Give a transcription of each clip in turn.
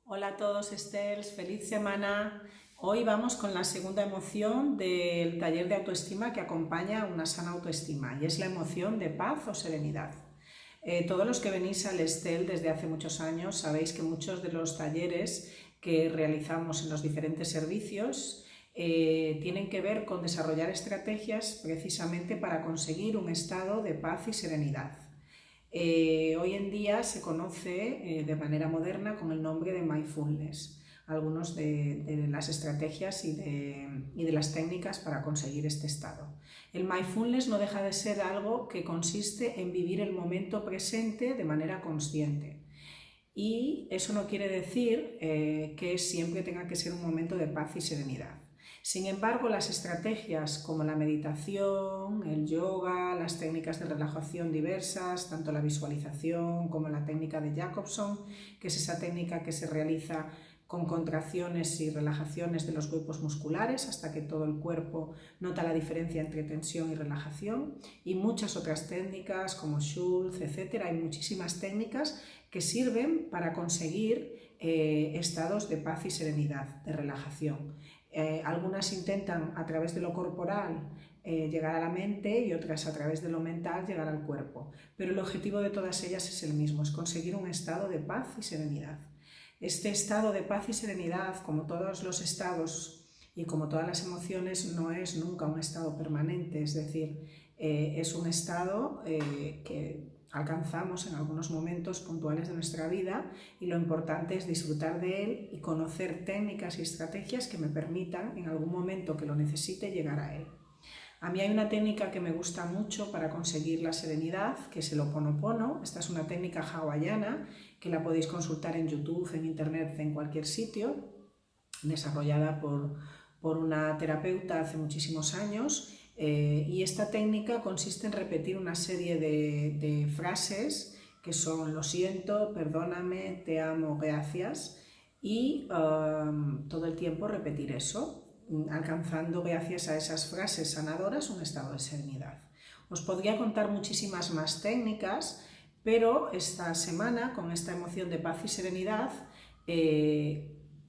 Hola a todos, Estels, feliz semana. Hoy vamos con la segunda emoción del taller de autoestima que acompaña a una sana autoestima y es la emoción de paz o serenidad. Todos los que venís al Estel desde hace muchos años sabéis que muchos de los talleres que realizamos en los diferentes servicios tienen que ver con desarrollar estrategias precisamente para conseguir un estado de paz y serenidad. Hoy en día se conoce de manera moderna con el nombre de mindfulness, algunas de las estrategias y de las técnicas para conseguir este estado. El mindfulness no deja de ser algo que consiste en vivir el momento presente de manera consciente. Y eso no quiere decir que siempre tenga que ser un momento de paz y serenidad. Sin embargo, las estrategias como la meditación, el yoga, las técnicas de relajación diversas, tanto la visualización como la técnica de Jacobson, que es esa técnica que se realiza con contracciones y relajaciones de los grupos musculares hasta que todo el cuerpo nota la diferencia entre tensión y relajación, y muchas otras técnicas como Schultz, etc. Hay muchísimas técnicas que sirven para conseguir estados de paz y serenidad, de relajación. Algunas intentan a través de lo corporal llegar a la mente y otras a través de lo mental llegar al cuerpo, pero el objetivo de todas ellas es el mismo, es conseguir un estado de paz y serenidad. Este estado de paz y serenidad, como todos los estados y como todas las emociones, no es nunca un estado permanente, es decir, es un estado que alcanzamos en algunos momentos puntuales de nuestra vida y lo importante es disfrutar de él y conocer técnicas y estrategias que me permitan en algún momento que lo necesite llegar a él. A mí hay una técnica que me gusta mucho para conseguir la serenidad, que es el Ho'oponopono. Esta es una técnica hawaiana que la podéis consultar en YouTube, en Internet, en cualquier sitio, desarrollada por una terapeuta hace muchísimos años. Y esta técnica consiste en repetir una serie de frases que son lo siento, perdóname, te amo, gracias, y todo el tiempo repetir eso, alcanzando gracias a esas frases sanadoras un estado de serenidad. Os podría contar muchísimas más técnicas, pero esta semana, con esta emoción de paz y serenidad,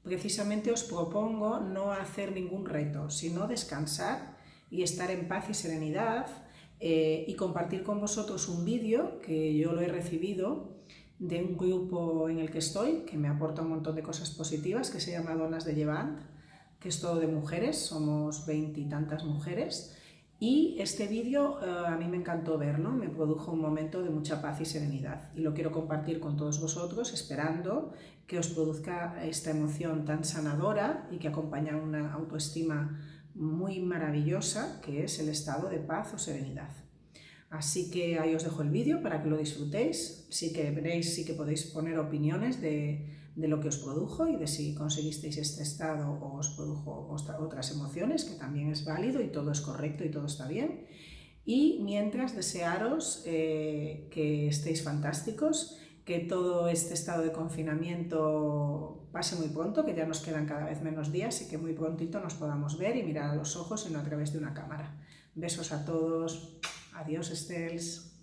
precisamente os propongo no hacer ningún reto, sino descansar y estar en paz y serenidad y compartir con vosotros un vídeo que yo lo he recibido de un grupo en el que estoy, que me aporta un montón de cosas positivas, que se llama Donas de Llevant, que es todo de mujeres, somos 20 y tantas mujeres, y este vídeo a mí me encantó verlo, me produjo un momento de mucha paz y serenidad y lo quiero compartir con todos vosotros, esperando que os produzca esta emoción tan sanadora y que acompaña a una autoestima muy maravillosa, que es el estado de paz o serenidad. Así que ahí os dejo el vídeo para que lo disfrutéis, sí que veréis, sí que podéis poner opiniones de lo que os produjo y de si conseguisteis este estado o os produjo otras emociones, que también es válido y todo es correcto y todo está bien. Y mientras, desearos que estéis fantásticos, que todo este estado de confinamiento pase muy pronto, que ya nos quedan cada vez menos días y que muy prontito nos podamos ver y mirar a los ojos y no a través de una cámara. Besos a todos. Adiós, Estels.